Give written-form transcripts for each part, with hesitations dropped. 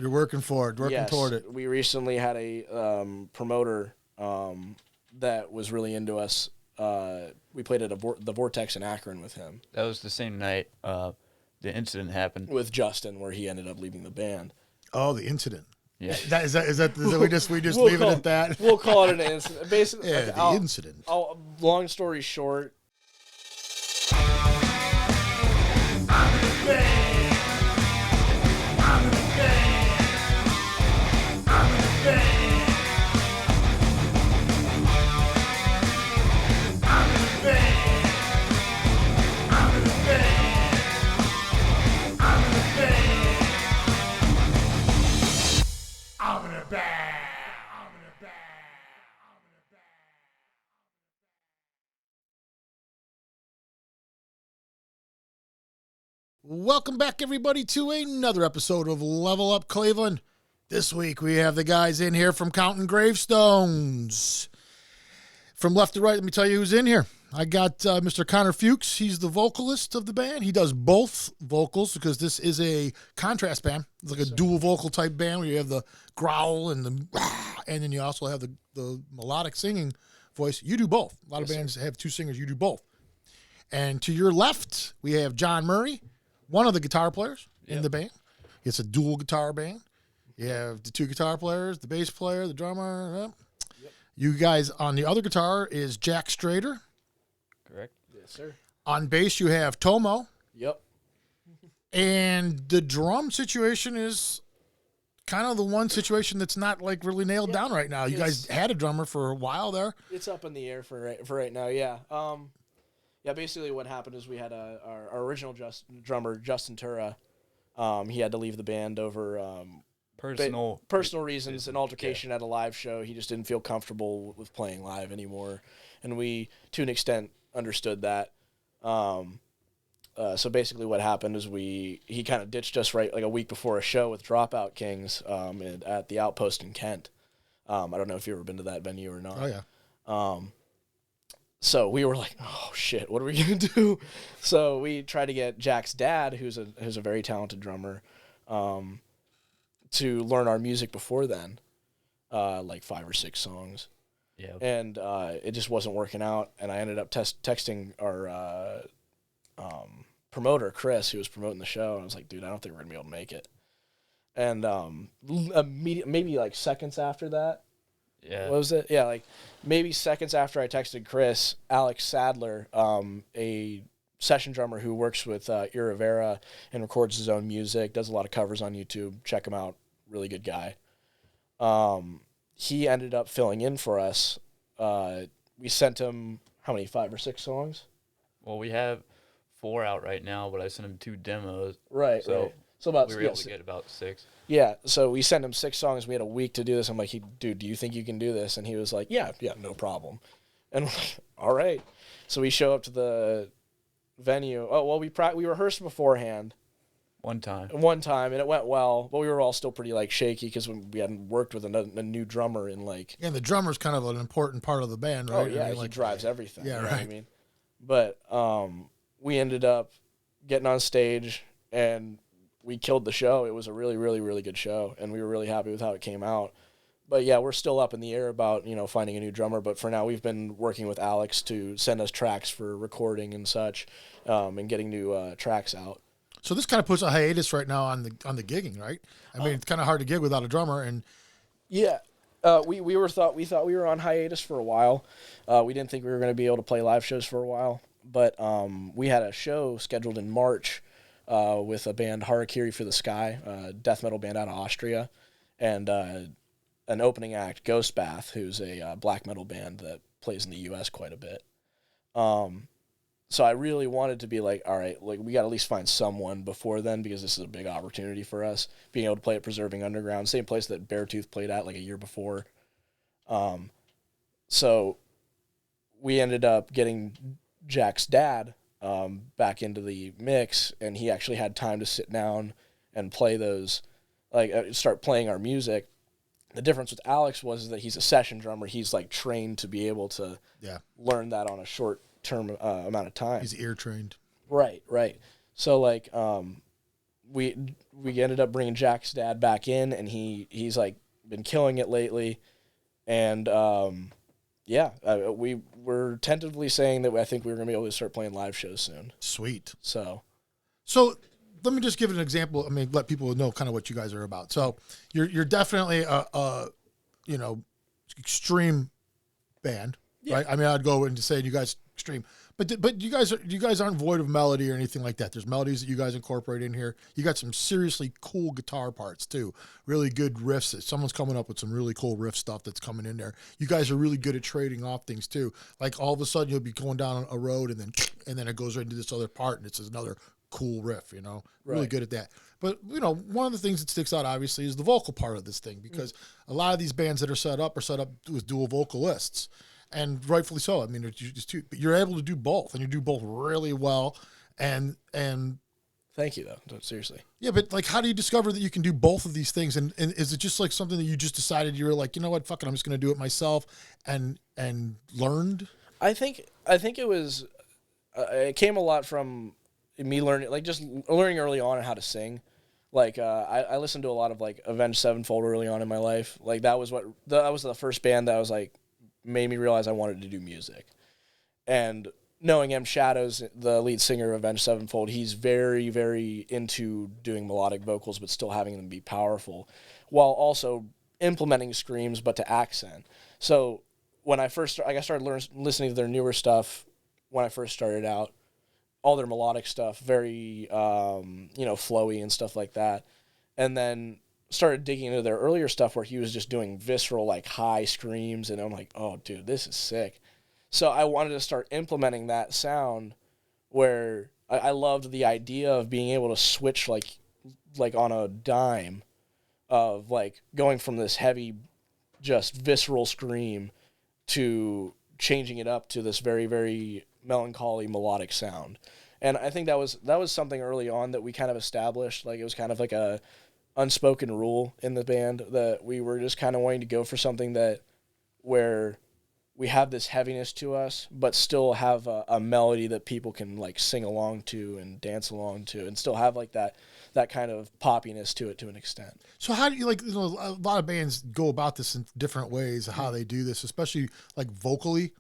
You're working for it, working toward it. We recently had a promoter that was really into us. We played at the Vortex in Akron with him. That was the same night the incident happened. With Justin, where he ended up leaving the band. Oh, the incident. Yeah. Is that we just leave it at that? We'll call it an incident. Basically, yeah, the incident. Long story short. Welcome back, everybody, to another episode of Level Up Cleveland. This week, we have the guys in here from Counting Gravestones. From left to right, let me tell you who's in here. I got Mr. Connor Fuchs. He's the vocalist of the band. He does both vocals because this is a contrast band. It's like a dual vocal type band where you have the growl and then you also have the melodic singing voice. You do both. A lot of bands have two singers. You do both. And to your left, we have John Murray, one of the guitar players in the band. It's a dual guitar band. You have the two guitar players, the bass player, the drummer. Yep. You guys on the other guitar is Jack Strader. Correct. Yes, sir. On bass, you have Tomo. Yep. And the drum situation is kind of the one situation that's not like really nailed down right now. You guys had a drummer for a while there. It's up in the air for right now. Yeah. Yeah. Basically, what happened is we had our original drummer Justin Tura. He had to leave the band over personal reasons. An altercation at a live show. He just didn't feel comfortable with playing live anymore, and we, to an extent, understood that. So basically what happened is he kind of ditched us right like a week before a show with Dropout Kings at the Outpost in Kent. I don't know if you've ever been to that venue or not. Oh, yeah. So we were like, oh, shit, what are we going to do? So we tried to get Jack's dad, who's a very talented drummer, to learn our music before then, like 5 or 6 songs. Yeah. And it just wasn't working out, and I ended up texting our promoter, Chris, who was promoting the show, and I was like, dude, I don't think we're going to be able to make it. And maybe like seconds after that, what was it? Yeah, like maybe seconds after I texted Chris, Alex Sadler, a session drummer who works with Iravera and records his own music, does a lot of covers on YouTube. Check him out. Really good guy. He ended up filling in for us. We sent him, how many, 5 or 6 songs? Well, we have 4 out right now, but I sent him 2 demos. Right, so about we were able to get about 6. Yeah, so we sent him 6 songs. We had a week to do this. I'm like, dude, do you think you can do this? And he was like, yeah, no problem. And we're like, all right. So we show up to the venue. Oh, well, we rehearsed beforehand. One time, and it went well, but we were all still pretty, like, shaky because we hadn't worked with a new drummer in, like... Yeah, and the drummer's kind of an important part of the band, right? Oh, yeah, he drives everything. Yeah, you know right. what I mean? But we ended up getting on stage, and we killed the show. It was a really, really, really good show, and we were really happy with how it came out. But, yeah, we're still up in the air about, finding a new drummer, but for now we've been working with Alex to send us tracks for recording and such, and getting new tracks out. So this kind of puts a hiatus right now on the gigging, right? I mean, it's kind of hard to gig without a drummer, and yeah, we thought we were on hiatus for a while. We didn't think we were going to be able to play live shows for a while, but we had a show scheduled in March with a band Harakiri for the Sky, a death metal band out of Austria, and an opening act, Ghost Bath, who's a black metal band that plays in the U.S. quite a bit. So I really wanted to be like, all right, like we got to at least find someone before then because this is a big opportunity for us, being able to play at Preserving Underground, same place that Beartooth played at like a year before. So we ended up getting Jack's dad back into the mix, and he actually had time to sit down and play those, start playing our music. The difference with Alex was that he's a session drummer. He's like trained to be able to learn that on a short-term amount of time. He's ear trained. Right. So we ended up bringing Jack's dad back in, and he's like been killing it lately, and we were tentatively saying that I think we were gonna be able to start playing live shows soon. Sweet. So let me just give an example. I mean, let people know kind of what you guys are about. So you're definitely a extreme band, right? I mean, I'd go into saying you guys extreme, but you guys aren't void of melody or anything like that. There's melodies that you guys incorporate in here. You got some seriously cool guitar parts too. Really good riffs. Someone's coming up with some really cool riff stuff that's coming in there. You guys are really good at trading off things too. Like all of a sudden you'll be going down a road and then it goes right into this other part and it's another cool riff, really good at that. But, one of the things that sticks out obviously is the vocal part of this thing, because a lot of these bands that are set up with dual vocalists, and rightfully so. I mean, but you're able to do both, and you do both really well. And thank you, though. Seriously. Yeah, but like, how do you discover that you can do both of these things? And is it just like something that you just decided you were like, you know what, fuck it, I'm just going to do it myself, and learned? I think it was. It came a lot from me learning, like just learning early on how to sing. Like I listened to a lot of like Avenged Sevenfold early on in my life. Like that was the first band that was like made me realize I wanted to do music. And knowing M Shadows, the lead singer of Avenged Sevenfold, he's very, very into doing melodic vocals but still having them be powerful, while also implementing screams but to accent. So when I started listening to their newer stuff when I first started out, all their melodic stuff, very, flowy and stuff like that. And then started digging into their earlier stuff where he was just doing visceral, like, high screams. And I'm like, oh, dude, this is sick. So I wanted to start implementing that sound where I loved the idea of being able to switch, like on a dime of, like, going from this heavy, just visceral scream to changing it up to this very, very melancholy melodic sound. And I think that was something early on that we kind of established. Like, it was kind of like a unspoken rule in the band that we were just kind of wanting to go for something where we have this heaviness to us, but still have a melody that people can like sing along to and dance along to, and still have like that kind of poppiness to it to an extent. So how do you a lot of bands go about this in different ways of how they do this, especially like vocally,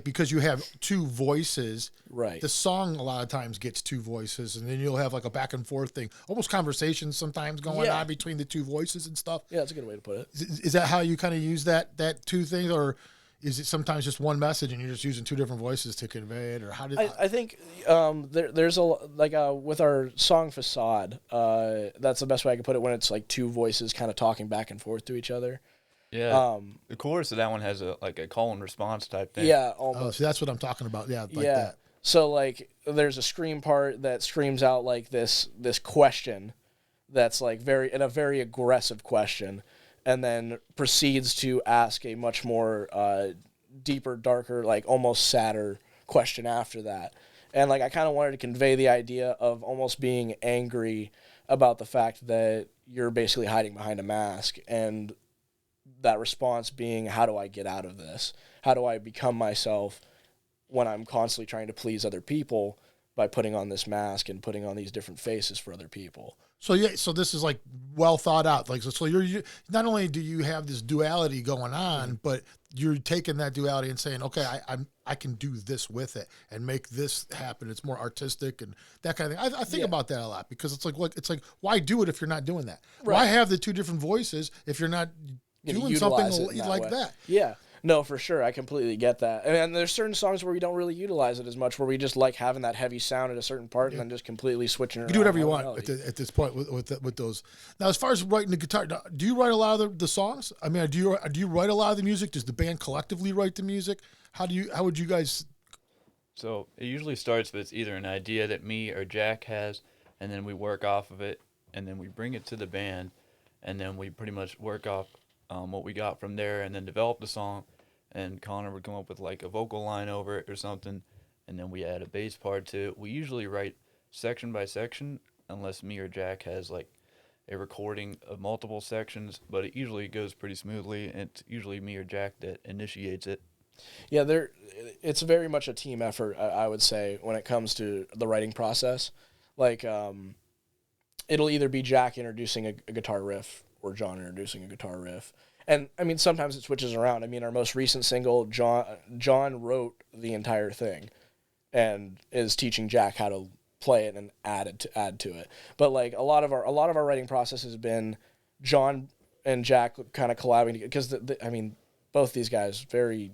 because you have two voices, right? The song a lot of times gets two voices, and then you'll have like a back and forth thing, almost conversations sometimes going on between the two voices and stuff. Yeah, that's a good way to put it. Is that how you kind of use that two things, or is it sometimes just one message and you're just using two different voices to convey it, or how did I think there's with our song Facade, that's the best way I can put it, when it's like two voices kind of talking back and forth to each other. Yeah. The chorus of that one has a call and response type thing. Yeah, almost. Oh, so that's what I'm talking about. Yeah, like yeah. that. So like there's a scream part that screams out like this question that's like a very aggressive question, and then proceeds to ask a much more deeper, darker, like almost sadder question after that. And like I kind of wanted to convey the idea of almost being angry about the fact that you're basically hiding behind a mask, and that response being, how do I get out of this? How do I become myself when I'm constantly trying to please other people by putting on this mask and putting on these different faces for other people? So this is like well thought out. Like so you're not only do you have this duality going on, but you're taking that duality and saying, okay, I can do this with it and make this happen. It's more artistic and that kind of thing. I think about that a lot, because it's like why do it if you're not doing that? Right. Why have the two different voices if you're not doing something like that? Yeah. No, for sure. I completely get that. And there's certain songs where we don't really utilize it as much, where we just like having that heavy sound at a certain part and then just completely switching it around. You do whatever you want at this point with those. Now, as far as writing the guitar, do you write a lot of the songs? I mean, do you write a lot of the music? Does the band collectively write the music? How would you guys? So it usually starts with either an idea that me or Jack has, and then we work off of it, and then we bring it to the band, and then we pretty much work off what we got from there, and then develop the song. And Connor would come up with like a vocal line over it or something, and then we add a bass part to it. We usually write section by section, unless me or Jack has like a recording of multiple sections, but it usually goes pretty smoothly, and it's usually me or Jack that initiates it. Yeah, it's very much a team effort, I would say, when it comes to the writing process. Like, it'll either be Jack introducing a guitar riff or John introducing a guitar riff. And I mean, sometimes it switches around. I mean, our most recent single, John wrote the entire thing, and is teaching Jack how to play it and add to it. But like a lot of our writing process has been John and Jack kind of collabing, because I mean, both these guys very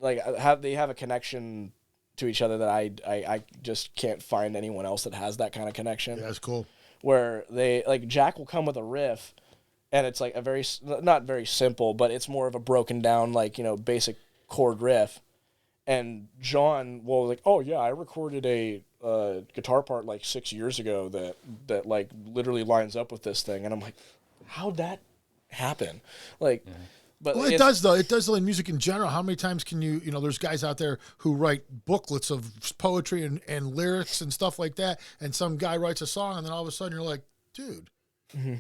like have a connection to each other that I just can't find anyone else that has that kind of connection. Yeah, that's cool. Where they like Jack will come with a riff, and it's like a very not very simple, but it's more of a broken down like basic chord riff. And John will like, oh yeah, I recorded a guitar part like 6 years ago that like literally lines up with this thing, and I'm like, how'd that happen? Like, but well, it does though. It does though in music in general. How many times can you there's guys out there who write booklets of poetry and lyrics and stuff like that, and some guy writes a song, and then all of a sudden you're like, dude. Mm-hmm.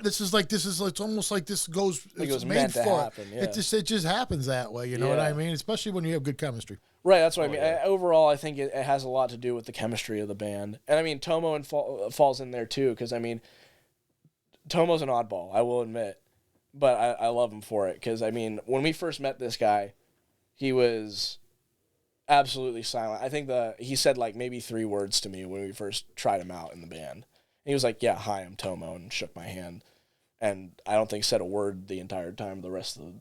This is it's almost like this goes. Like it's it was made meant to for happen. Yeah. It just happens that way. You know what I mean? Especially when you have good chemistry. Right. That's what I mean. Overall, I think it has a lot to do with the chemistry of the band, and I mean Tomo falls in there too, because I mean Tomo's an oddball, I will admit, but I love him for it, because I mean when we first met this guy, he was absolutely silent. I think he said like maybe 3 words to me when we first tried him out in the band. And he was like, yeah, hi, I'm Tomo, and shook my hand. And I don't think said a word the entire time the rest of the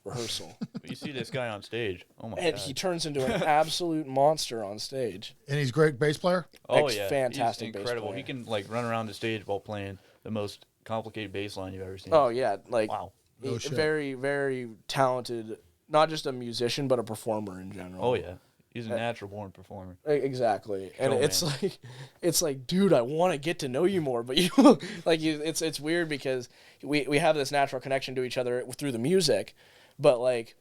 rehearsal. But you see this guy on stage. Oh, my God. And he turns into an absolute monster on stage. And he's a great bass player? Oh, yeah. Fantastic He's incredible. bass player. He can, like, run around the stage while playing the most complicated bass line you've ever seen. Oh, yeah. Like, wow. No shit. Very, very talented, not just a musician, but a performer in general. Oh, yeah. He's a natural-born performer. Exactly, and Oh, it's like, dude, I want to get to know you more, but it's weird because we have this natural connection to each other through the music, but like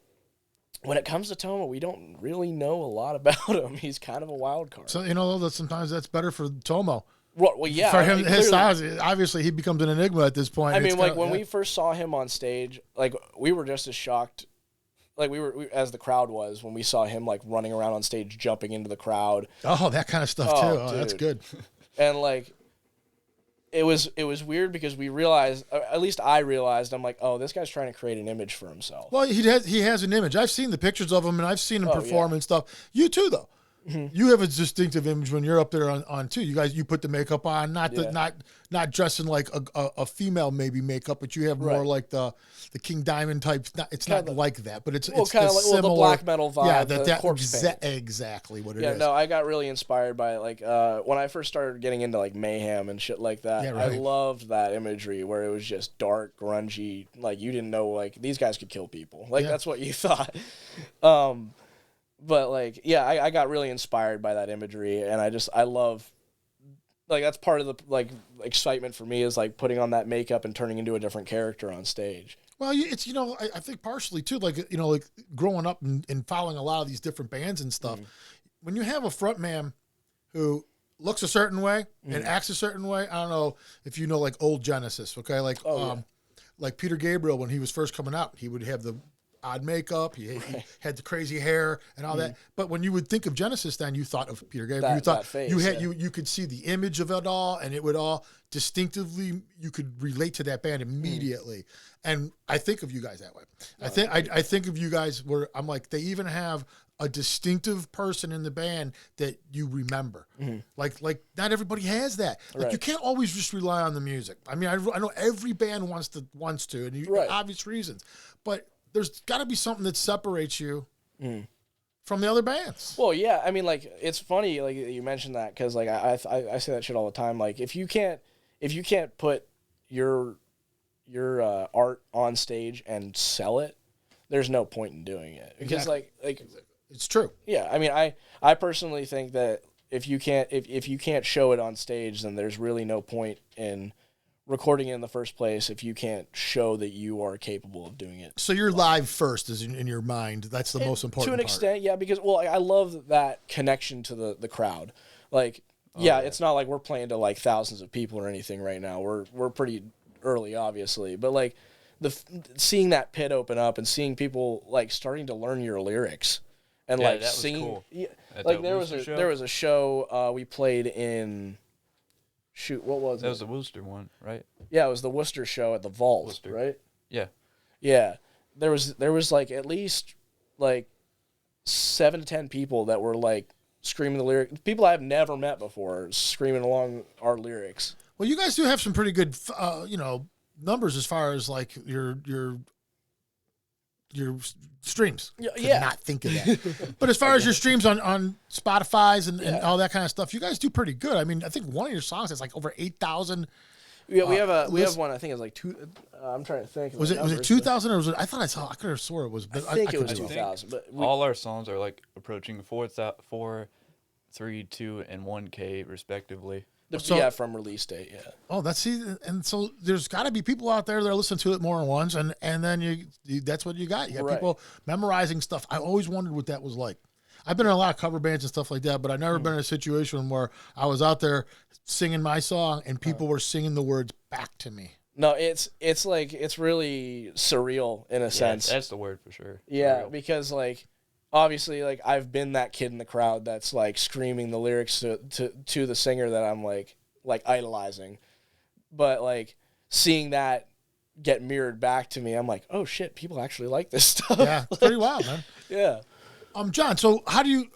when it comes to Tomo, we don't really know a lot about him. He's kind of a wild card. So that sometimes that's better for Tomo. Well, yeah, for him, his size, obviously he becomes an enigma at this point. I mean, like when we first saw him on stage, like we were just as shocked. Like we as the crowd was when we saw him like running around on stage, jumping into the crowd. Oh, that kind of stuff too. Oh, that's good. And like, it was weird because we realized, at least I realized, I'm like, oh, this guy's trying to create an image for himself. Well, he has an image. I've seen the pictures of him, and I've seen him perform and stuff. You too, though. Mm-hmm. You have a distinctive image when you're up there on too. You guys, you put the makeup on, not dressing like a female maybe makeup, but you have more like the King Diamond type. It's not like that, but it's kind of like similar, the black metal vibe. Yeah, that corpse paint. Exactly what it is. Yeah, no, I got really inspired by it. Like when I first started getting into like Mayhem and shit like that. Yeah, right. I loved that imagery where it was just dark, grungy. Like you didn't know like these guys could kill people. Like that's what you thought. But like, yeah, I got really inspired by that imagery, and I love, like that's part of the like excitement for me is like putting on that makeup and turning into a different character on stage. Well, it's I think partially too, like like growing up and following a lot of these different bands and stuff. When you have a frontman who looks a certain way and acts a certain way, I don't know if you know like old Genesis, okay, like like Peter Gabriel when he was first coming out, he would have the odd makeup, he had the crazy hair and all that. But when you would think of Genesis, then you thought of Peter Gabriel. You thought face, you could see the image of it all, and it would all distinctively, you could relate to that band immediately. And I think of you guys that way. I think of you guys where I'm like, they even have a distinctive person in the band that you remember. Like not everybody has that. Like you can't always just rely on the music. I mean, I know every band wants to, and for obvious reasons, but there's got to be something that separates you from the other bands. Well, yeah. I mean, like, it's funny, like, you mentioned that, because, like, I say that shit all the time. Like, if you can't put your art on stage and sell it, there's no point in doing it. Because, like, it's true. Yeah. I mean, I personally think that if you can't show it on stage, then there's really no point in recording it in the first place if you can't show that you are capable of doing it. So you're live first is in your mind. That's the most important part. To an extent, yeah, because, well, I love that connection to the crowd. Like, it's not like we're playing to, like, thousands of people or anything right now. We're pretty early, obviously. But, like, seeing that pit open up and seeing people, like, starting to learn your lyrics and, like, singing. Cool. Yeah, like, there was a show we played in shoot, what was That it? was the Worcester one, right? Yeah, it was the Worcester show at the Vault, Worcester. right? Yeah. Yeah. There was like at least like 7 to 10 people that were like screaming the lyrics. People I've never met before screaming along our lyrics. Well, you guys do have some pretty good, numbers as far as like your streams. Could Yeah. not think of that. But as far as your streams on Spotify's and Yeah. all that kind of stuff, you guys do pretty good. I mean, I think one of your songs has like over 8,000. Yeah, we have one. I think it's like two. I'm trying to think. Of Was the it numbers, 2,000 or was it? I thought I could have swore it was. I But think it could was be wrong. 2,000. But All our songs are like approaching 4, 3, 2, and 1K respectively. So- from release date. Yeah. Oh, and so there's got to be people out there that are listening to it more than once, and then you that's what you got. You got Right. people memorizing stuff. I always wondered what that was like. I've been in a lot of cover bands and stuff like that, but I've never been in a situation where I was out there singing my song and people were singing the words back to me. No, it's like it's really surreal in a sense. That's the word for sure. Yeah, Real. because like obviously like I've been that kid in the crowd that's like screaming the lyrics to the singer that I'm like idolizing. But like seeing that get mirrored back to me, I'm like, "Oh shit, people actually like this stuff." Yeah, it's pretty wild, man. Yeah. John, so how do you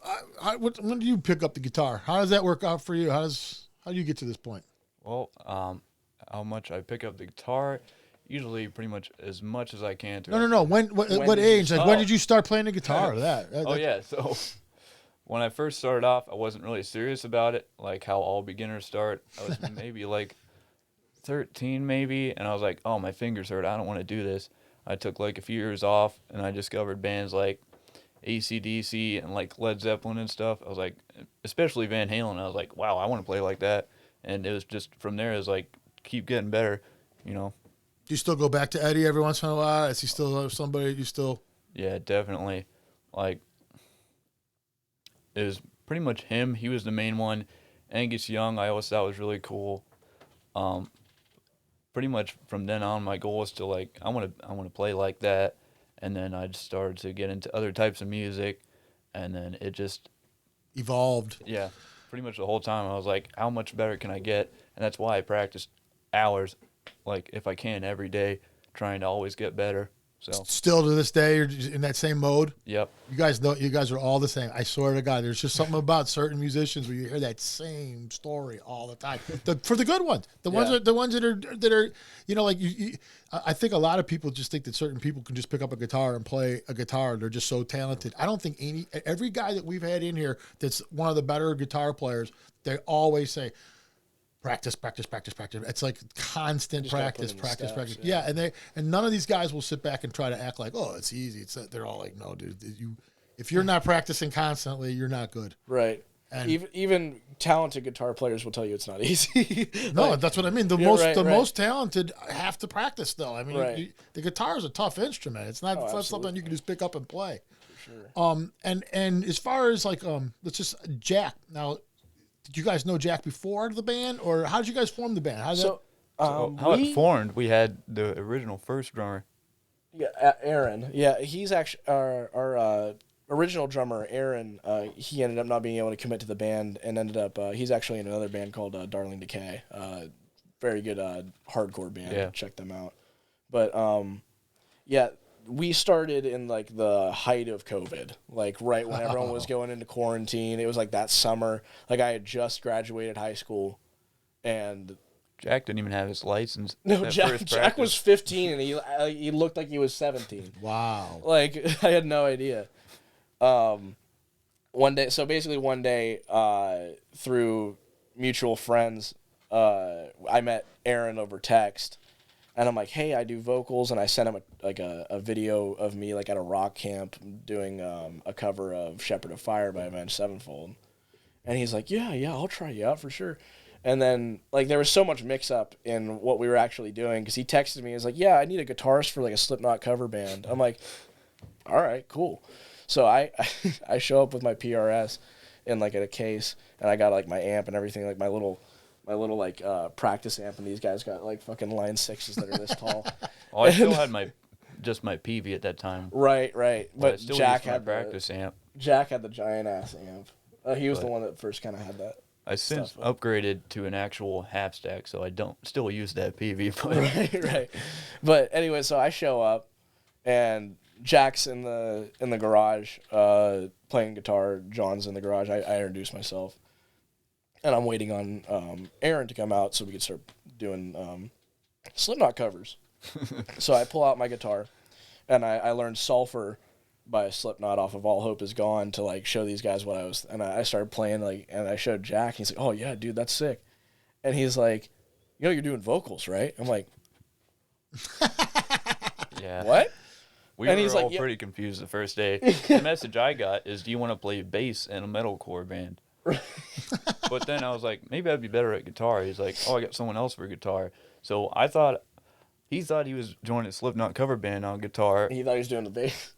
when do you pick up the guitar? How does that work out for you? How do you get to this point? Well, how much I pick up the guitar, usually pretty much as I can. To No. What When what did age? you- Like when did you start playing the guitar? Oh yeah, so when I first started off, I wasn't really serious about it, like how all beginners start. I was maybe like 13 maybe, and I was like, oh, my fingers hurt. I don't want to do this. I took like a few years off, and I discovered bands like AC/DC and like Led Zeppelin and stuff. I was like, especially Van Halen. I was like, wow, I want to play like that. And it was just from there, it was like, keep getting better, you know. Do you still go back to Eddie every once in a while? Is he still somebody you still? Yeah, definitely. Like, it was pretty much him. He was the main one. Angus Young, I always thought was really cool. Pretty much from then on, my goal was to like, I want to play like that. And then I just started to get into other types of music, and then it just Evolved. yeah, pretty much the whole time I was like, how much better can I get? And that's why I practice hours, like if I can every day, trying to always get better. So Still to this day, you're just in that same mode. yep. You guys know, you guys are all the same. I swear to God, there's just something about certain musicians where you hear that same story all the time. For the good ones, the ones that are, like I think a lot of people just think that certain people can just pick up a guitar and play a guitar. They're just so talented. I don't think every guy that we've had in here that's one of the better guitar players, they always say, practice. It's like constant Just gotta put practice, in the practice, steps, practice. Yeah, and none of these guys will sit back and try to act like, oh, it's easy. They're all like, no, dude, if you're not practicing constantly, you're not good. Right. And- Even talented guitar players will tell you it's not easy. No, Like, that's what I mean. The Yeah, most right. most talented have to practice though. I mean, Right. the guitar is a tough instrument. It's not absolutely. something you can just pick up and play. sure. And as far as like let's just Jack. Now, did you guys know Jack before the band, or how did you guys form the band? How did So, How it formed, we had the original first drummer. yeah, Aaron. Yeah, he's actually our original drummer, Aaron. He ended up not being able to commit to the band and ended up. He's actually in another band called Darling Decay. Very good hardcore band. Yeah. Check them out. But yeah, we started in like the height of COVID, like right when everyone was going into quarantine. It was like that summer. Like I had just graduated high school, and Jack didn't even have his license. no, at Jack first Jack was practice. 15 and he looked like he was 17. wow. Like I had no idea. One day, through mutual friends, I met Aaron over text, and I'm like, hey, I do vocals, and I sent him a video of me like at a rock camp doing a cover of Shepherd of Fire by Avenged Sevenfold, and he's like, yeah, I'll try you out for sure. And then like there was so much mix up in what we were actually doing because he texted me, he's like, yeah, I need a guitarist for like a Slipknot cover band. I'm like, all right, cool. So I show up with my PRS in like a case, and I got like my amp and everything, like my little like practice amp, and these guys got like fucking line 6s that are this tall. Oh, I still had my PV at that time. Right. I But still Jack used my had practice amp. Jack had the giant ass amp. He was the one that first kind of had that. I since stuff. upgraded to an actual half stack, so I don't still use that PV. But Right. But anyway, so I show up, and Jack's in the garage playing guitar. John's in the garage. I introduce myself, and I'm waiting on Aaron to come out so we could start doing Slipknot covers. So I pull out my guitar, and I learned Sulfur by Slipknot off of All Hope Is Gone to like show these guys what I was, and I started playing like, and I showed Jack. He's like, "Oh yeah, dude, that's sick," and he's like, "You know, you're doing vocals, right?" I'm like, yeah, "What?" we And were he's all like, "Yeah." pretty confused the first day. The message I got is, "Do you want to play bass in a metalcore band?" But then I was like, maybe I'd be better at guitar. He's like, "Oh, I got someone else for guitar." So he thought he was joining a Slipknot cover band on guitar. He thought he was doing the bass.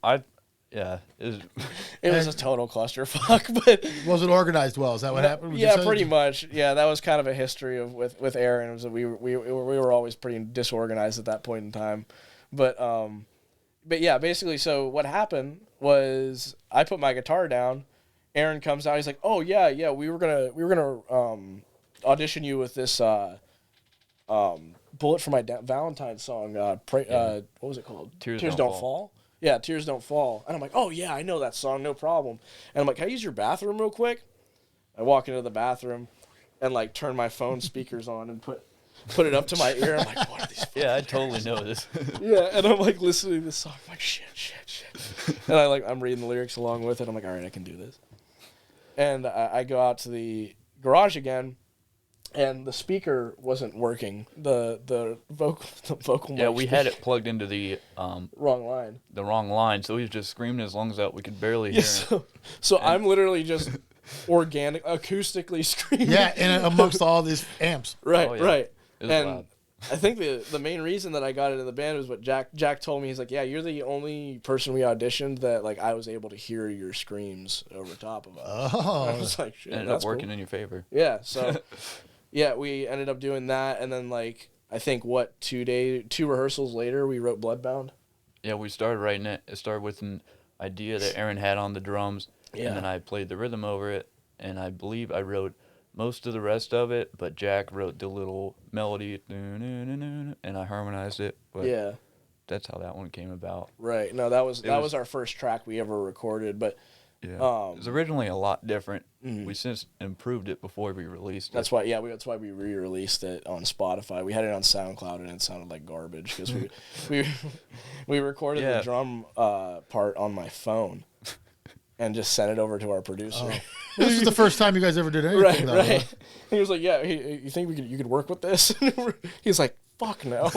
Yeah, It was a total clusterfuck, but Wasn't organized well. Is that what happened? Would you yeah, say? pretty much. Yeah, that was kind of a history of with Aaron. Was that we were always pretty disorganized at that point in time, but yeah, basically. So what happened was I put my guitar down. Aaron comes out. He's like, "Oh yeah, we were gonna audition you with this Bullet for My Valentine's song. What was it called? Tears Don't Fall. Yeah, Tears Don't Fall. And I'm like, "Oh yeah, I know that song, no problem." And I'm like, "Can I use your bathroom real quick?" I walk into the bathroom and like turn my phone speakers on and put it up to my ear. I'm like, "What are these?" yeah, I totally know this. Yeah, and I'm like listening to this song. I'm like, shit. And I'm reading the lyrics along with it. I'm like, all right, I can do this. And I go out to the garage again, and the speaker wasn't working. The vocal. Yeah, mic we had speaker- it plugged into the wrong line. wrong line, so he was just screaming his lungs out. We could barely hear him. So I'm literally just acoustically screaming. Yeah, and amongst all these amps. Right, Oh, yeah. right. It was And loud. I think the main reason that I got into the band was what Jack told me. He's like, "Yeah, you're the only person we auditioned that like I was able to hear your screams over top of us." I Oh, was like, "Shit, Ended that's up working cool." in your favor. Yeah, so yeah, we ended up doing that, and then like I think two rehearsals later we wrote Bloodbound. Yeah, we started writing it. It started with an idea that Aaron had on the drums, Yeah. and then I played the rhythm over it, and I believe I wrote most of the rest of it, but Jack wrote the little melody, and I harmonized it. But Yeah, that's how that one came about. right. No, that was was- our first track we ever recorded, but Yeah, it was originally a lot different. Mhm. We since improved it before we released it. that's why we re-released it on Spotify. We had it on SoundCloud and it sounded like garbage because we recorded Yeah. the drum part on my phone and just sent it over to our producer. this is the first time you guys ever did anything. Right, though, right. huh? He was like, "Yeah, you think you could work with this?" He's like, "Fuck no."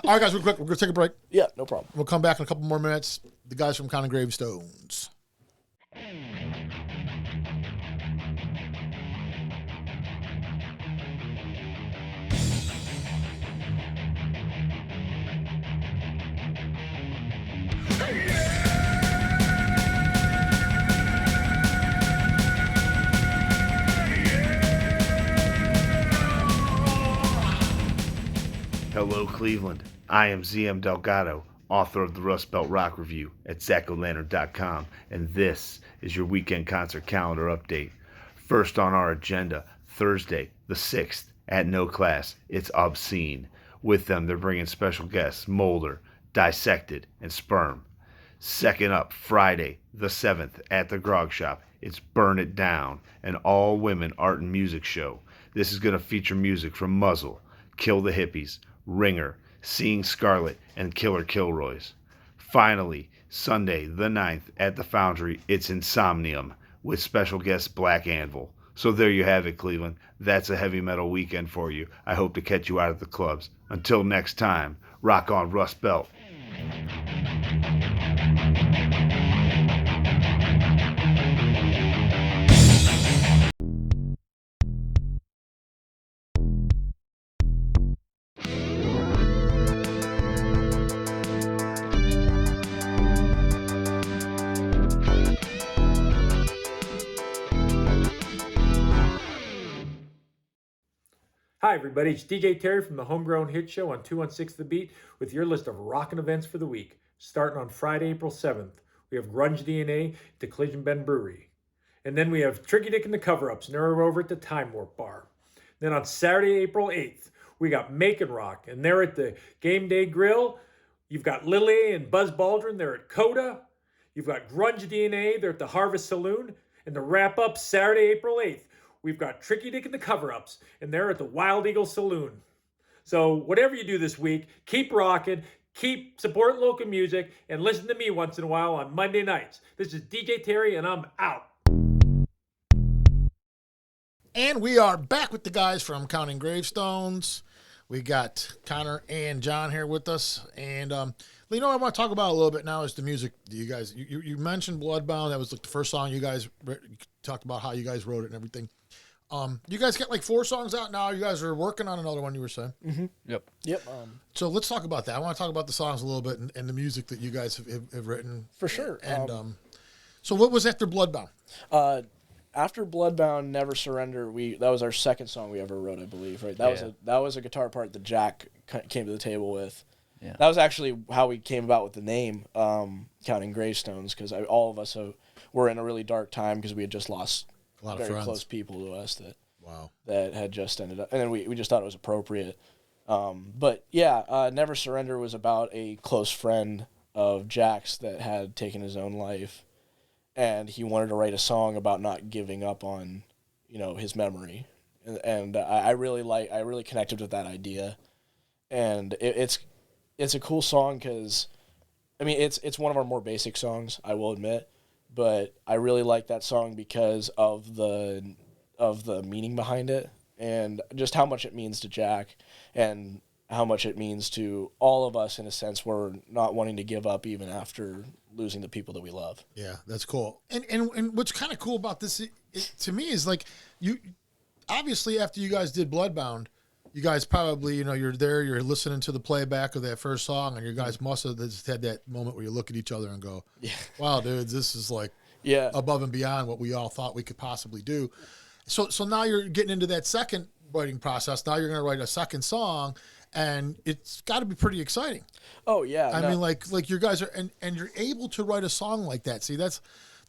All right, guys, real quick, we're gonna take a break. Yeah, no problem. We'll come back in a couple more minutes. The guys from Counting Gravestones. Hello, Cleveland. I am ZM Delgado, author of the Rust Belt Rock Review at ZachO'Lantern.com, and this is your weekend concert calendar update. First on our agenda, Thursday, the 6th, at No Class, it's Obscene. With them, they're bringing special guests Molder, Dissected, and Sperm. Second up, Friday, the 7th, at the Grog Shop, it's Burn It Down, an all-women art and music show. This is going to feature music from Muzzle, Kill the Hippies, Ringer, Seeing Scarlet, and Killer Kilroys. Finally, Sunday, the 9th, at the Foundry, it's Insomnium, with special guest Black Anvil. So there you have it, Cleveland. That's a heavy metal weekend for you. I hope to catch you out at the clubs. Until next time, rock on, Rust Belt. Hi, everybody. It's DJ Terry from the Homegrown Hit Show on 216 The Beat with your list of rockin' events for the week. Starting on Friday, April 7th, we have Grunge DNA at the Collision Bend Brewery. And then we have Tricky Dick and the Cover-Ups, and they're over at the Time Warp Bar. Then on Saturday, April 8th, we got Macon Rock, and they're at the Game Day Grill. You've got Lily and Buzz Baldwin, they're at Coda. You've got Grunge DNA, they're at the Harvest Saloon. And to wrap up Saturday, April 8th, we've got Tricky Dick and the Cover-Ups, and they're at the Wild Eagle Saloon. So whatever you do this week, keep rocking, keep supporting local music, and listen to me once in a while on Monday nights. This is DJ Terry, and I'm out. And we are back with the guys from Counting Gravestones. We got Connor and John here with us. And, I want to talk about a little bit now is the music. You guys, you mentioned Bloodbound. That was like the first song you guys talked about how you guys wrote it and everything. You guys got like 4 songs out now. You guys are working on another one, you were saying. Mm-hmm. Yep. So let's talk about that. I want to talk about the songs a little bit and the music that you guys have written. For sure. And so what was after Bloodbound? After Bloodbound, Never Surrender, that was our second song we ever wrote, I believe. Right? That was a guitar part that Jack came to the table with. Yeah. That was actually how we came about with the name, Counting Gravestones, because all of us were in a really dark time because we had just lost A lot of very friends. close people to us Wow. that had just ended up, and then we just thought it was appropriate. But yeah, Never Surrender was about a close friend of Jack's that had taken his own life, and he wanted to write a song about not giving up on, his memory, and I really connected with that idea, and it's a cool song because, it's one of our more basic songs, I will admit, but I really like that song because of the meaning behind it and just how much it means to Jack and how much it means to all of us in a sense. We're not wanting to give up even after losing the people that we love. Yeah, that's cool. And what's kind of cool about this to me is like you obviously after you guys did Bloodbound, you guys probably, you're there, you're listening to the playback of that first song, and you guys must have just had that moment where you look at each other and go, wow, dudes, this is like above and beyond what we all thought we could possibly do. So now you're getting into that second writing process. Now you're going to write a second song, and it's got to be pretty exciting. Oh, yeah. I mean, like your guys are, and you're able to write a song like that. See, there's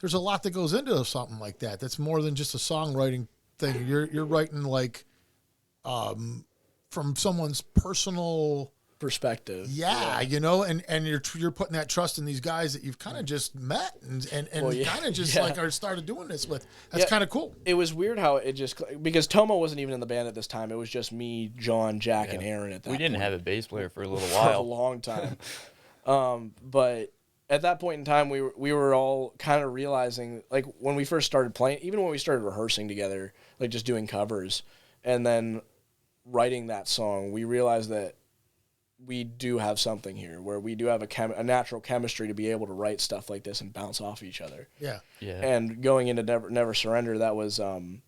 a lot that goes into something like that. That's more than just a songwriting thing. You're writing like, from someone's personal perspective. Yeah. And you're putting that trust in these guys that you've kind of just met and kind of just like are started doing this with. That's kind of cool. It was weird how it just, because Tomo wasn't even in the band at this time. It was just me, John, Jack, and Aaron at that point. We didn't have a bass player for a little For while. a long time. But at that point in time, we were all kind of realizing, like when we first started playing, even when we started rehearsing together, like just doing covers, and then writing that song, we realized that we do have something here where we do have a natural chemistry to be able to write stuff like this and bounce off each other. Yeah. And going into Never Surrender, that was it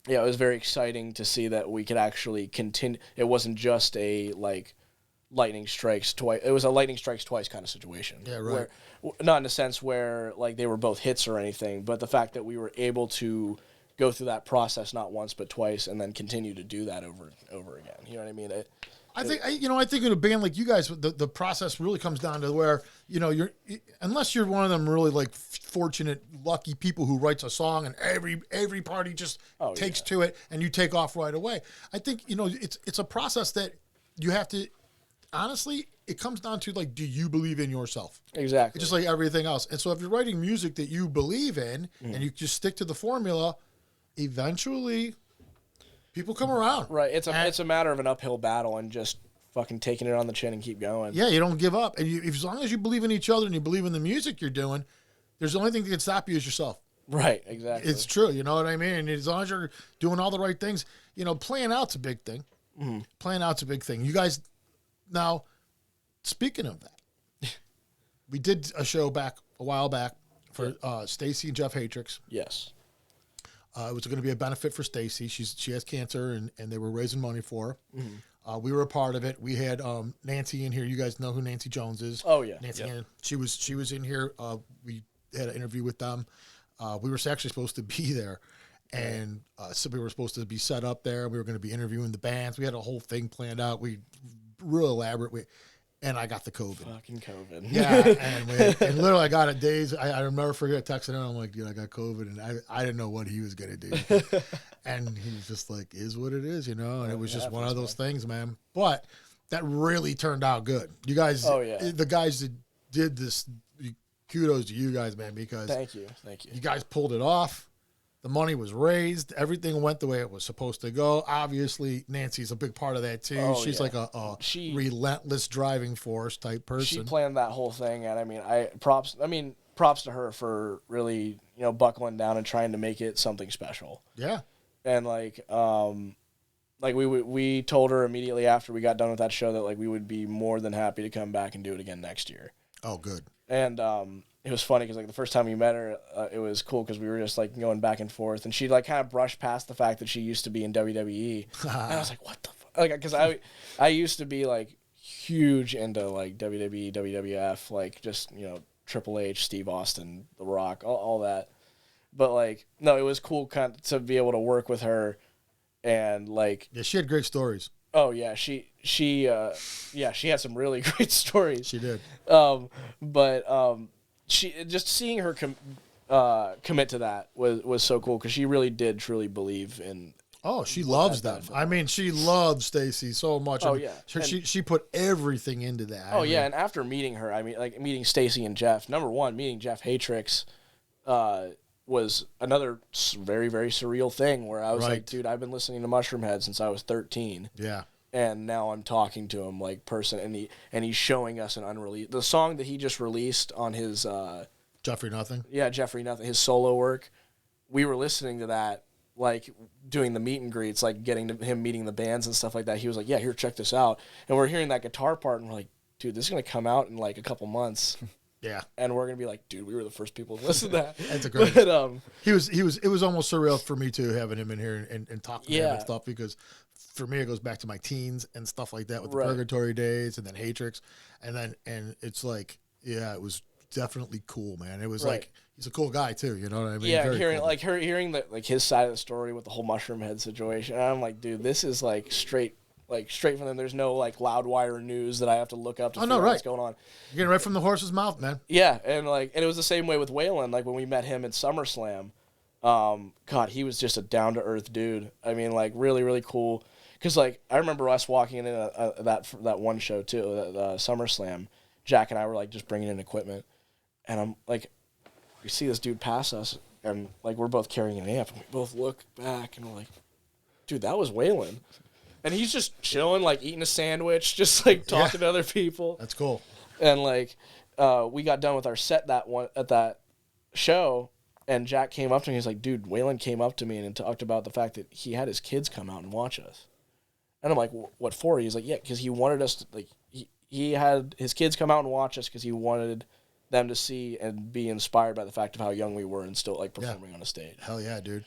was very exciting to see that we could actually continue. It wasn't just a lightning strikes twice. It was a lightning strikes twice kind of situation. Yeah, right. Not in a sense where like they were both hits or anything, but the fact that we were able to go through that process not once but twice and then continue to do that over and over again. You know what I mean? I think in a band like you guys, the process really comes down to where, you're, unless you're one of them really like fortunate, lucky people who writes a song and every party just takes to it and you take off right away. I think, it's a process that you have to, honestly, it comes down to like, do you believe in yourself? Exactly. It's just like everything else. And so if you're writing music that you believe in and you just stick to the formula, eventually people come around. Right. It's a matter of an uphill battle and just fucking taking it on the chin and keep going. Yeah, you don't give up. And as long as you believe in each other and you believe in the music you're doing, there's the only thing that can stop you is yourself. Right, exactly. It's true, you know what I mean? And as long as you're doing all the right things, playing out's a big thing. Mm-hmm. Playing out's a big thing. You guys, now, speaking of that, we did a show a while back for Stacy and Jeff Hatrix. Yes. It was going to be a benefit for Stacy. She has cancer, and they were raising money for her. Mm-hmm. We were a part of it. We had Nancy in here. You guys know who Nancy Jones is. Oh yeah, Nancy. Yep. She was in here. We had an interview with them. We were actually supposed to be there, and so we were supposed to be set up there. We were going to be interviewing the bands. We had a whole thing planned out. We real elaborate. and I got the COVID. Fucking COVID. Yeah, and literally I got it days. I'll never forget texting him. I'm like, dude, I got COVID, and I didn't know what he was gonna do. And he was just like, "Is what it is," And it was just one of those things, man. But that really turned out good. You guys, the guys that did this, kudos to you guys, man, because thank you. You guys pulled it off. The money was raised. Everything went the way it was supposed to go. Obviously, Nancy's a big part of that too. Oh, She's like a relentless driving force type person. She planned that whole thing, and I mean, props to her for really buckling down and trying to make it something special. Yeah, and we told her immediately after we got done with that show that we would be more than happy to come back and do it again next year. Oh, good. And it was funny because the first time we met her, it was cool because we were just going back and forth, and she kind of brushed past the fact that she used to be in WWE. And I was like, what the fuck? Because I used to be huge into WWE, WWF, just Triple H, Steve Austin, The Rock, all that. But no, it was cool to be able to work with her, and yeah, she had great stories. Oh yeah, she had some really great stories. She did. She just seeing her commit to that was so cool because she really did truly believe in. Oh, she loves them. I mean, she loves Stacy so much. Oh, and yeah. She put everything into that. Oh, yeah, and after meeting her, I mean, meeting Stacy and Jeff, number one, meeting Jeff Hatrix was another very, very surreal thing where I was like, dude, I've been listening to Mushroomhead since I was 13. Yeah. And now I'm talking to him person, and he's showing us an unreleased... The song that he just released on his... Jeffrey Nothing? Yeah, Jeffrey Nothing, his solo work. We were listening to that, doing the meet and greets, getting to him meeting the bands and stuff like that. He was like, yeah, here, check this out. And we're hearing that guitar part, and we're like, dude, this is going to come out in, a couple months. Yeah. And we're going to be like, dude, we were the first people to listen to that. That's a great... But, it was almost surreal for me, too, having him in here and talking to him and stuff, because... For me, it goes back to my teens and stuff like that with the Purgatory days and then Hatrix. And it's it was definitely cool, man. It was he's a cool guy too, you know what I mean? Yeah, very hearing cool. Hearing his side of the story with the whole Mushroomhead situation. And I'm like, dude, this is straight from them. There's no Loudwire news that I have to look up to figure out what's going on. You're getting right from the horse's mouth, man. Yeah, and it was the same way with Waylon, when we met him at SummerSlam. God, he was just a down to earth dude. I mean, really, really cool. Because, I remember us walking in that one show, too, SummerSlam. Jack and I were, just bringing in equipment. And I'm, we see this dude pass us, and, we're both carrying an amp. And we both look back, and we're like, dude, that was Waylon. And he's just chilling, eating a sandwich, just, talking to other people. That's cool. And, we got done with our set at that show, and Jack came up to me. He's like, dude, Waylon came up to me and talked about the fact that he had his kids come out and watch us. And I'm like, what for? He's like, yeah, because he wanted us to, he had his kids come out and watch us because he wanted them to see and be inspired by the fact of how young we were and still, performing on a stage. Hell yeah, dude.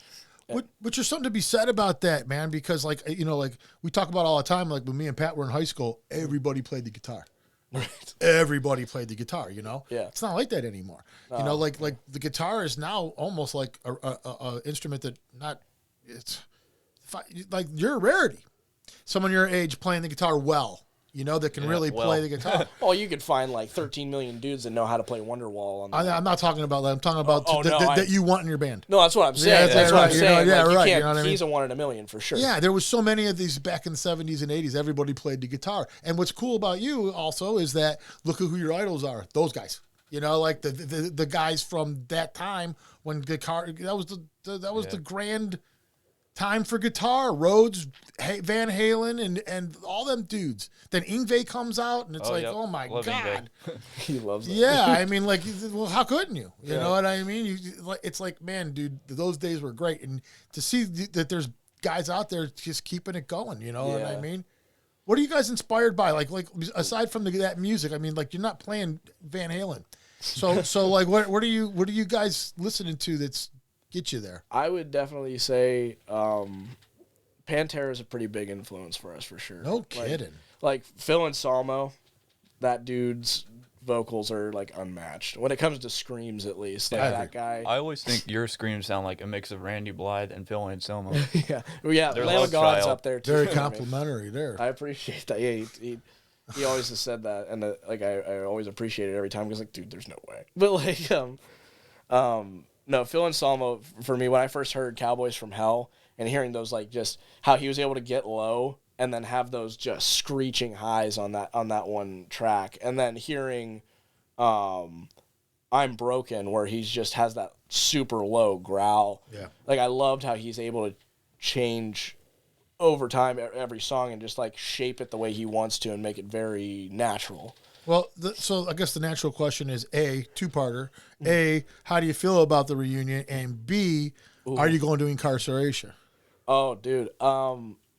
But there's something to be said about that, man, because, we talk about all the time, when me and Pat were in high school, everybody played the guitar. Right. Everybody played the guitar, Yeah. It's not like that anymore. The guitar is now almost like a instrument that you're a rarity. Someone your age playing the guitar that can really play the guitar. Well, you could find 13 million dudes that know how to play Wonderwall. I'm not talking about that. I'm talking about that you want in your band. No, that's what I'm saying. That's what I'm saying. Yeah, right. You know what I mean? He's a 1 in a million for sure. Yeah, there was so many of these back in the 70s and 80s. Everybody played the guitar. And what's cool about you also is that look at who your idols are. Those guys. The guys from that time when guitar that was the grand time for guitar. Rhodes, Van Halen, and all them dudes. Then Yngwie comes out, and it's oh my God. He loves it. Yeah, I mean, well, how couldn't you? You know what I mean? It's man, dude, those days were great. And to see that there's guys out there just keeping it going, you know what I mean? What are you guys inspired by? Aside from that music, I mean, you're not playing Van Halen. So what are you guys listening to that's get you there? I would definitely say Pantera is a pretty big influence for us, for sure. No kidding. Phil Anselmo, that dude's vocals are unmatched when it comes to screams, at least. That guy. I always think your screams sound like a mix of Randy Blythe and Phil Anselmo. Yeah, Lamb of God's up there too. Very complimentary there. I appreciate that. Yeah, He always has said that, and like I always appreciate it every time because like, dude, there's no way. But like no, Phil Anselmo for me when I first heard Cowboys from Hell and hearing those like just how he was able to get low and then have those just screeching highs on that one track, and then hearing I'm Broken where he just has that super low growl. Yeah. Like I loved how he's able to change over time every song and just like shape it the way he wants to and make it very natural. Well, so I guess the natural question is A, two-parter. A, how do you feel about the reunion? And B, are you going to incarceration? Oh, dude.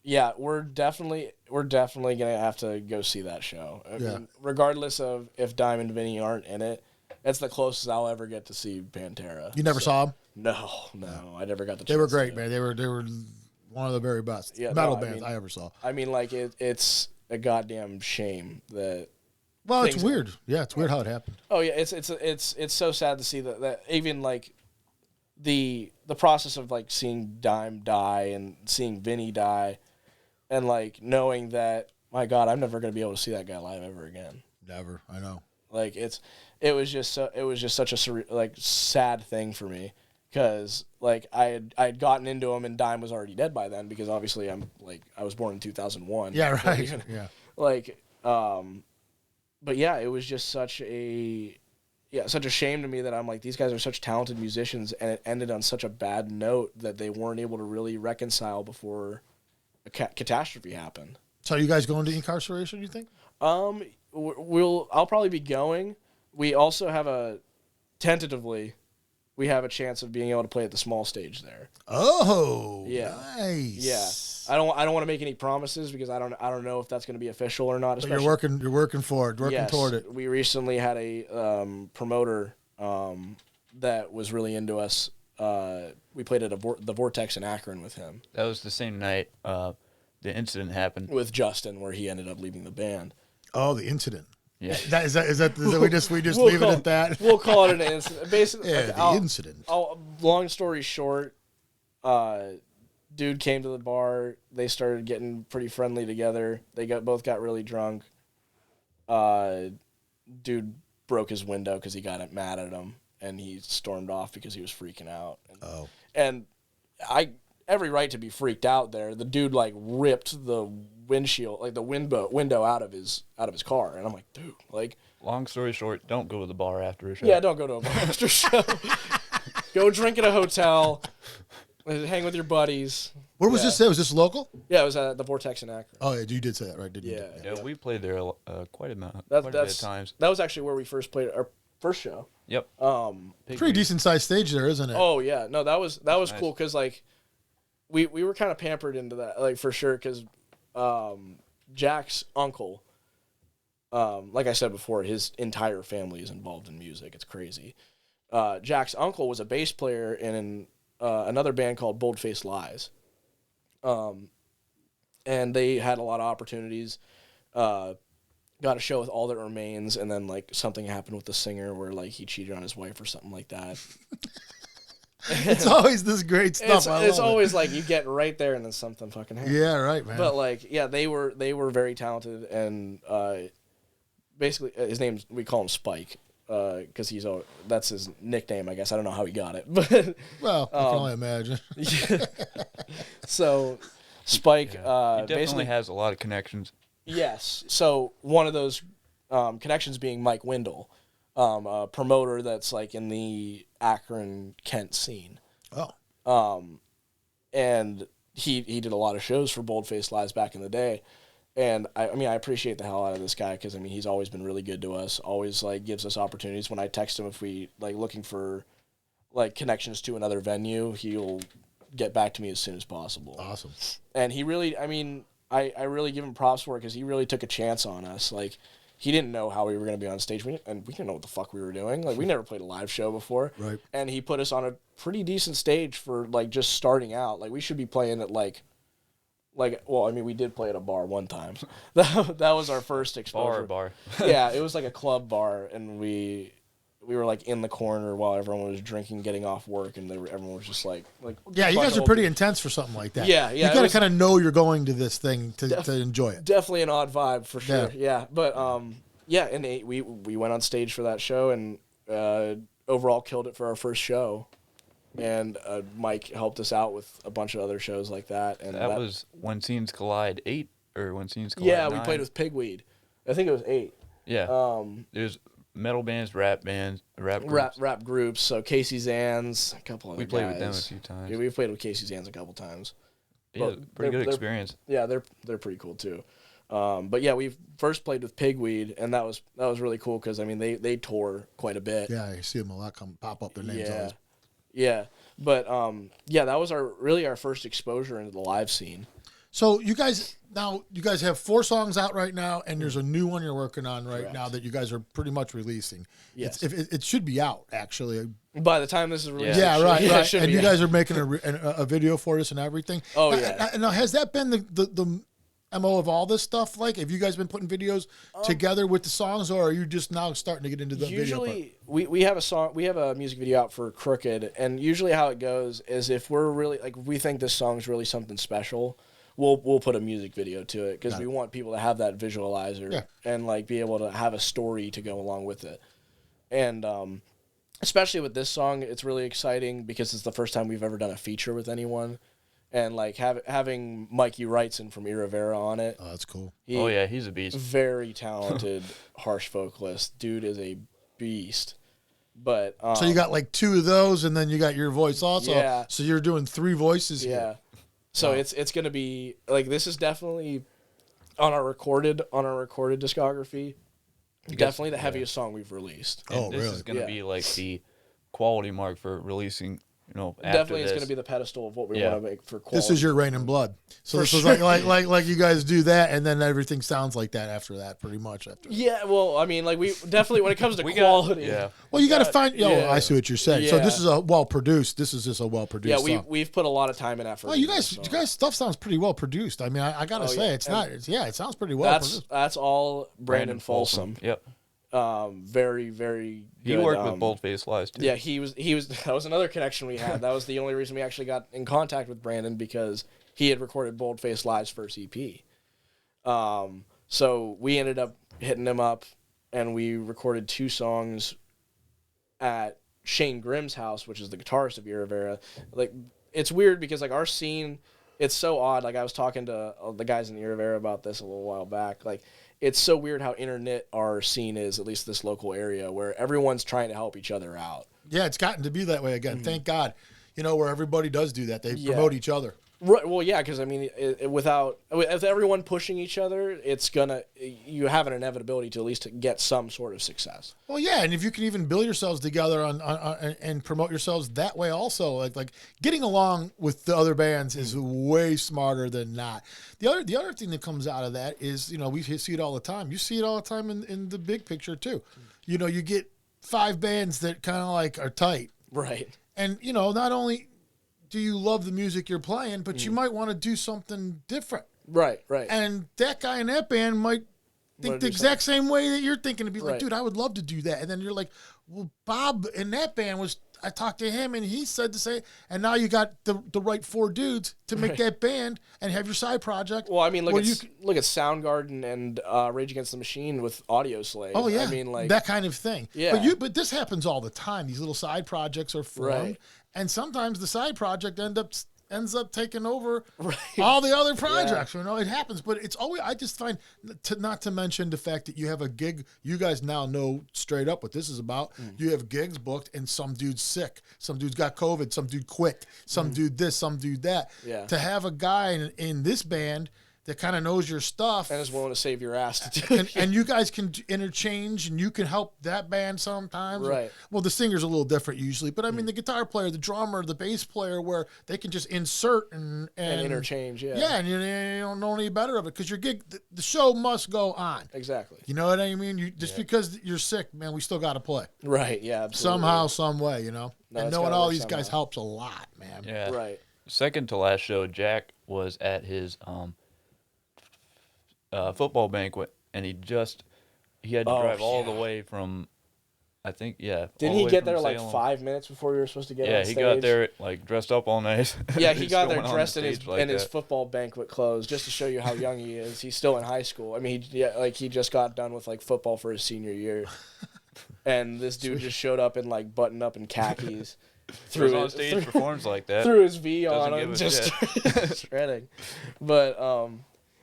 Yeah, we're definitely gonna have to go see that show. I mean, regardless of if Dime and Vinny aren't in it, that's the closest I'll ever get to see Pantera. You never saw them? No, I never got the chance. They were great, to. man. They were one of the very best metal bands I ever saw. I mean, like it's a goddamn shame that. Well, it's weird. Yeah, it's weird how it happened. Oh yeah, it's so sad to see that even like the process of like seeing Dime die and seeing Vinny die, and like knowing that my God, I'm never gonna be able to see that guy live ever again. Never, I know. Like it was just such a sad thing for me because like I had gotten into him and Dime was already dead by then because obviously I was born in 2001. Yeah, right. Yeah. Like but yeah, it was just such a shame to me that I'm like, these guys are such talented musicians, and it ended on such a bad note that they weren't able to really reconcile before a catastrophe happened. So, are you guys going to incarceration? You think? I'll probably be going. We also have tentatively, we have a chance of being able to play at the small stage there. Oh, yeah, nice. Yeah. I don't want to make any promises because I don't know if that's going to be official or not. But you're working for it, toward it. We recently had a promoter that was really into us. We played at the Vortex in Akron with him. That was the same night the incident happened with Justin, where he ended up leaving the band. Oh, the incident. Yeah. Is that we just leave it at that? We'll call it an incident. Basically, yeah, the incident. Long story short, dude came to the bar. They started getting pretty friendly together. They both got really drunk. Dude broke his window because he got mad at him, and he stormed off because he was freaking out. And I every right to be freaked out there. The dude like ripped the windshield, like the window out of his car, and I'm like, dude, like. Long story short, don't go to the bar after a show. Yeah, don't go to a bar after a show. Go drink at a hotel. Hang with your buddies. Where was this? Was this local? Yeah, it was at the Vortex in Akron. Oh, yeah, you did say that, right? Didn't you? Yeah, we played there quite a bit of times. That was actually where we first played our first show. Yep. Pretty decent sized stage there, isn't it? Oh yeah, no, that was nice. Cool because like we were kind of pampered into that, like for sure, because Jack's uncle, like I said before, his entire family is involved in music. It's crazy. Jack's uncle was a bass player in another band called Bold-Faced Lies. And they had a lot of opportunities. Got a show with All That Remains, and then like something happened with the singer where like he cheated on his wife or something like that. It's always this great stuff. It's always like you get right there and then something fucking happens. Yeah, right, man. But like, yeah, they were very talented, and basically his name's, we call him Spike. Because that's his nickname, I guess. I don't know how he got it, but well, I can only imagine. So, Spike he definitely basically has a lot of connections. Yes. So one of those connections being Mike Windle, a promoter that's like in the Akron Kent scene. Oh. And he did a lot of shows for Bold-Faced Lies back in the day. And I appreciate the hell out of this guy because he's always been really good to us. Always like gives us opportunities. When I text him if we like looking for like connections to another venue, he'll get back to me as soon as possible. Awesome. And he really, I really give him props for it because he really took a chance on us. Like he didn't know how we were going to be on stage, and we didn't know what the fuck we were doing. Like we never played a live show before, right? And he put us on a pretty decent stage for like just starting out. Like we should be playing at we did play at a bar one time. That was our first exposure. Bar. Yeah, it was like a club bar, and we were like in the corner while everyone was drinking, getting off work, and everyone was just like Yeah, you guys are pretty intense for something like that. Yeah, You got to kind of know you're going to this thing to enjoy it. Definitely an odd vibe for sure. Yeah, but and we went on stage for that show and overall killed it for our first show. And Mike helped us out with a bunch of other shows like that. And that was When Scenes Collide 8 or When Scenes Collide 9? Yeah, we played with Pigweed. I think it was 8. Yeah. There's metal bands, rap groups. Rap groups. So Casey Zans, a couple of We played with them a few times. Yeah, we played with Casey Zans a couple times. Yeah, pretty good experience. Yeah, they're pretty cool too. But yeah, we first played with Pigweed, and that was really cool because I mean they tour quite a bit. Yeah, you see them a lot pop up their names. Yeah, yeah. But that was our first exposure into the live scene. So you guys have 4 songs out right now, and there's a new one you're working on right now that you guys are pretty much releasing. Yes, it should be out actually. By the time this is released, yeah, right. And you out. guys are making a video for this and everything. Oh yeah. Now, has that been the MO of all this stuff? Like, have you guys been putting videos together with the songs, or are you just now starting to get into the video part? Usually, we have a music video out for Crooked, and usually how it goes is if we're really we think this song's really something special, we'll put a music video to it because we want people to have that visualizer and be able to have a story to go along with it. And especially with this song, it's really exciting because it's the first time we've ever done a feature with anyone. And having Mikey Wrightson from E Rivera on it. Oh, that's cool. He's a beast. Very talented harsh vocalist. Dude is a beast. But so you got 2 of those, and then you got your voice also. Yeah. So you're doing 3 voices here. Yeah. So it's gonna be this is definitely on our recorded discography. Definitely the heaviest song we've released. And this is gonna be the quality mark for releasing. After Definitely, it's this. going to be the pedestal of what we want to make for quality. This is your Rain and Blood. So this is like you guys do that, and then everything sounds like that after that, pretty much after. Yeah, well, I mean, we definitely when it comes to quality. Well, you got to find. I see what you're saying. So Yeah. this is a well produced. This is just a well produced. Yeah, song. we've put a lot of time and effort. Well, you guys stuff sounds pretty well produced. I mean, I gotta say, yeah. it's not. It sounds pretty well produced. That's all Brandon Folsom. Yep. Very, very good. He worked with Boldface Lies too. Yeah, he was. That was another connection we had. That was the only reason we actually got in contact with Brandon because he had recorded Boldface Live's first EP. So we ended up hitting him up, and we recorded 2 songs at Shane Grimm's house, which is the guitarist of E Rivera. It's weird because our scene, it's so odd. I was talking to the guys in E Rivera about this a little while back. It's so weird how internet our scene is, at least this local area, where everyone's trying to help each other out. Yeah, it's gotten to be that way again. Thank God. Where everybody does do that. They promote each other. Right. Well, yeah, because I mean, with everyone pushing each other, you have an inevitability to at least get some sort of success. Well, yeah, and if you can even build yourselves together and promote yourselves that way, also like getting along with the other bands is way smarter than not. The other thing that comes out of that is we see it all the time. You see it all the time in the big picture too. You get 5 bands that kind of are tight, right? And not only do you love the music you're playing, but you might want to do something different. Right. And that guy in that band might think the exact same way that you're thinking, to be like, dude, I would love to do that. And then you're like, well, Bob in that band I talked to him and he said the same. And now you got the right 4 dudes to make that band and have your side project. Well, I mean, look at Soundgarden and Rage Against the Machine with Audio Slave. Oh yeah, I mean, that kind of thing. Yeah. But this happens all the time. These little side projects are formed, and sometimes the side project ends up taking over all the other projects. It happens, but it's always. I just find not to mention the fact that you have a gig. You guys now know straight up what this is about. You have gigs booked, and some dude's sick. Some dude's got COVID. Some dude quit. Some dude this. Some dude that. Yeah. To have a guy in this band that kind of knows your stuff and is willing to save your ass to do it. And you guys can interchange, and you can help that band sometimes. Right. Well, the singer's a little different usually, but I mean the guitar player, the drummer, the bass player, where they can just insert and interchange. Yeah. Yeah, and you don't know any better of it because your gig, the show must go on. Exactly. You know what I mean? Just because you're sick, man, we still got to play. Right. Yeah. Absolutely. Somehow, some way, and knowing all these guys somehow. helps a lot, man. Yeah. Right. Second to last show, Jack was at his football banquet, and he had to drive all the way from I think, yeah. Didn't all the he way get from there like Salem. 5 minutes before we were supposed to get on Yeah, stage? he got there like dressed up all night. Yeah, he He's got there going on dressed in stage like his that. football banquet clothes, just to show you how young he is. He's still in high school. I mean, he just got done with like football for his senior year, and this dude just showed up in like button up and khakis. Through on stage performs like that. Threw his V on Doesn't him, give a just shredding. But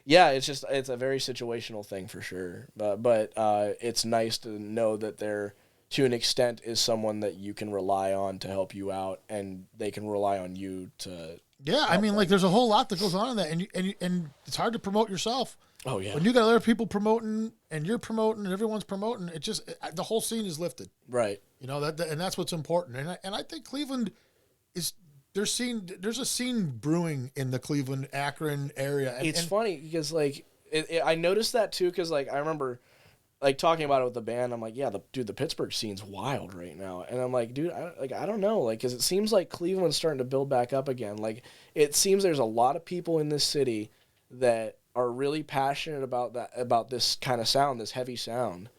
yeah, it's a very situational thing for sure. But it's nice to know that there, to an extent, is someone that you can rely on to help you out, and they can rely on you to. Yeah, I mean, like there's a whole lot that goes on in that, and it's hard to promote yourself. Oh yeah. When you got other people promoting, and you're promoting, and everyone's promoting, the whole scene is lifted. Right. You know and that's what's important. And I think Cleveland is there's a scene brewing in the Cleveland Akron area. It's funny because like I noticed that too, because like I remember like talking about it with the band. I'm like, yeah, the Pittsburgh scene's wild right now, and I'm like, dude, I don't know, like, because it seems like Cleveland's starting to build back up again. Like, it seems there's a lot of people in this city that are really passionate about this kind of sound, this heavy sound,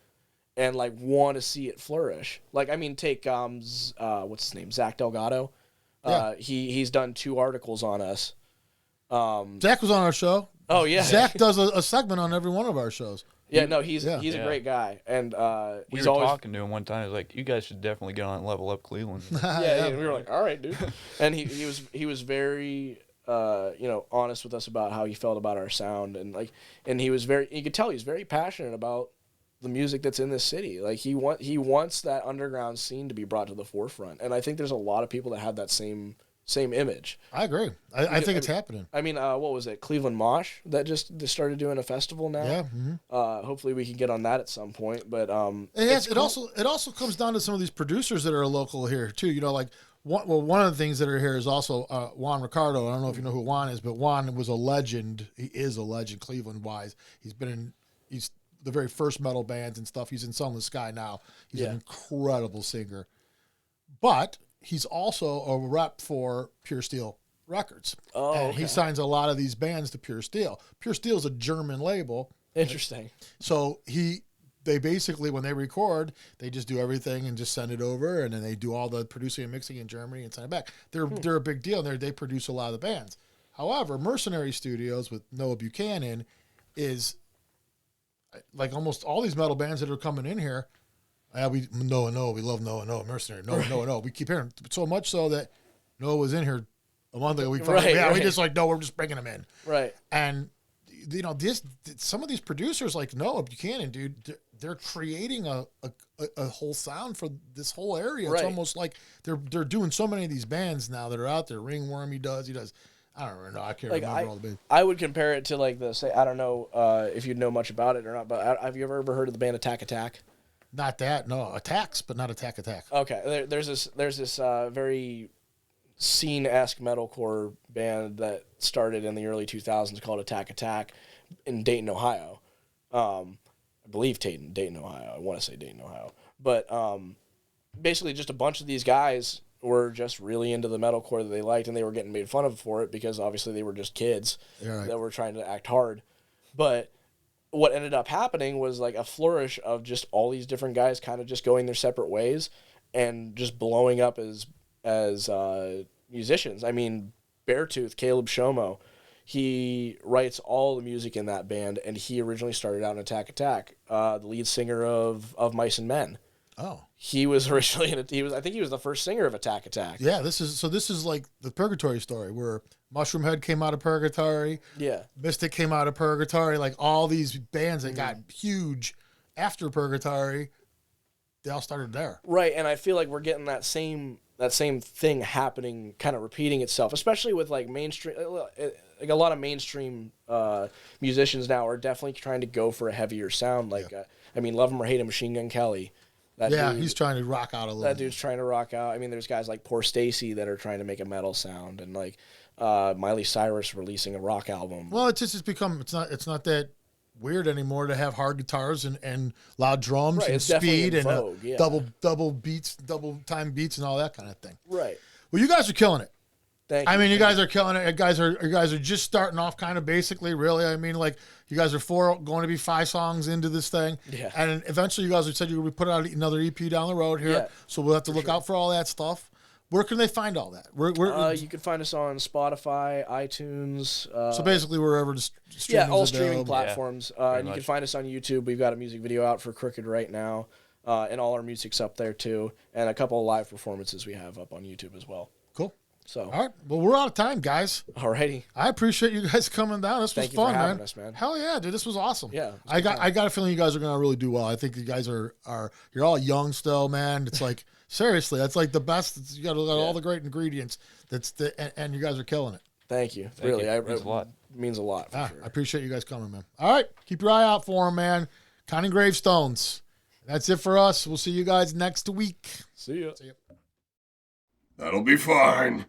and like want to see it flourish. Like, I mean, take what's his name, Zach Delgado. Yeah. He's done 2 articles on us. Zach was on our show. Oh yeah, Zach does a segment on every one of our shows. Yeah, no, he's a Yeah. great guy, and We he's were always talking to him one time. He was like, "You guys should definitely get on Level Up Cleveland." yeah, and we were like, all right, dude. And he was very honest with us about how he felt about our sound, and you could tell he's very passionate about the music that's in this city. Like he wants that underground scene to be brought to the forefront, and I think there's a lot of people that have that same image. I agree. I think it's happening. I mean, what was it? Cleveland Mosh that just started doing a festival now. Yeah. Mm-hmm. Hopefully we can get on that at some point. But It also comes down to some of these producers that are local here too. You know, like one of the things that are here is also Juan Ricardo. I don't know if you know who Juan is, but Juan was a legend. He is a legend Cleveland wise. He's the very first metal bands and stuff. He's in Sun in the Sky now. He's an incredible singer, but he's also a rep for Pure Steel Records. Oh, and okay. he signs a lot of these bands to Pure Steel. Pure Steel is a German label. Interesting. So they basically, when they record, they just do everything and just send it over, and then they do all the producing and mixing in Germany and send it back. They're a big deal, and they produce a lot of the bands. However, Mercenary Studios with Noah Buchanan is like almost all these metal bands that are coming in here. We love Noah, Mercenary, Noah. We keep hearing so much so that Noah was in here a month ago. We just like, no, we're just bringing him in. Right. And you know, some of these producers like Noah Buchanan, dude, they're creating a whole sound for this whole area. It's almost like they're doing so many of these bands now that are out there. Ringworm, he does. I don't remember. I can't remember all the bands. I would compare it to like I don't know if you know much about it or not, but have you ever heard of the band Attack Attack? Not that, no. Attacks, but not Attack. Okay, there's this very scene-esque metalcore band that started in the early 2000s called Attack in Dayton, Ohio. I believe Dayton, Ohio. I want to say Dayton, Ohio. But basically just a bunch of these guys were just really into the metalcore that they liked, and they were getting made fun of for it because obviously they were just kids that were trying to act hard. But what ended up happening was like a flourish of just all these different guys kind of just going their separate ways and just blowing up as musicians. I mean, Beartooth, Caleb Shomo, he writes all the music in that band, and he originally started out in Attack, the lead singer of Mice and Men. Oh, he was originally I think he was the first singer of Attack. Yeah, this is like the Purgatory story where Mushroom Head came out of Purgatory. Yeah, Mystic came out of Purgatory. Like all these bands that got huge after Purgatory, they all started there. Right, and I feel like we're getting that same thing happening, kind of repeating itself, especially with like mainstream. Like a lot of mainstream musicians now are definitely trying to go for a heavier sound. Like, I mean, love him or hate him, Machine Gun Kelly. He's trying to rock out a little. That dude's trying to rock out. I mean, there's guys like Poor Stacy that are trying to make a metal sound, and like Miley Cyrus releasing a rock album. Well, it's not that weird anymore to have hard guitars and loud drums and speed and double beats, double time beats, and all that kind of thing. Right. Well, you guys are killing it. Thank you. I mean, you guys are killing it. You guys are just starting off kind of basically, really. I mean, like, you guys are going to be 5 songs into this thing. Yeah. And eventually you guys have said you're going to put out another EP down the road here. Yeah, So we'll have to look out for all that stuff. Where can they find all that? You can find us on Spotify, iTunes. So basically wherever the streaming all is streaming available. platforms. And you can find us on YouTube. We've got a music video out for Crooked right now. And all our music's up there too. And a couple of live performances we have up on YouTube as well. Cool. So, all right. Well, we're out of time, guys. Alrighty. I appreciate you guys coming down. This was Thank you fun, for having man. us, man. Hell yeah, dude. This was awesome. Yeah. I got a feeling you guys are gonna really do well. I think you guys are you're all young still, man. It's like seriously, that's like the best. You got all the great ingredients. And you guys are killing it. Thank you. Thank really, you. it Means a lot. Means a lot. For I sure. appreciate you guys coming, man. All right, keep your eye out for them, man. Counting Gravestones. That's it for us. We'll see you guys next week. See ya. That'll be fine.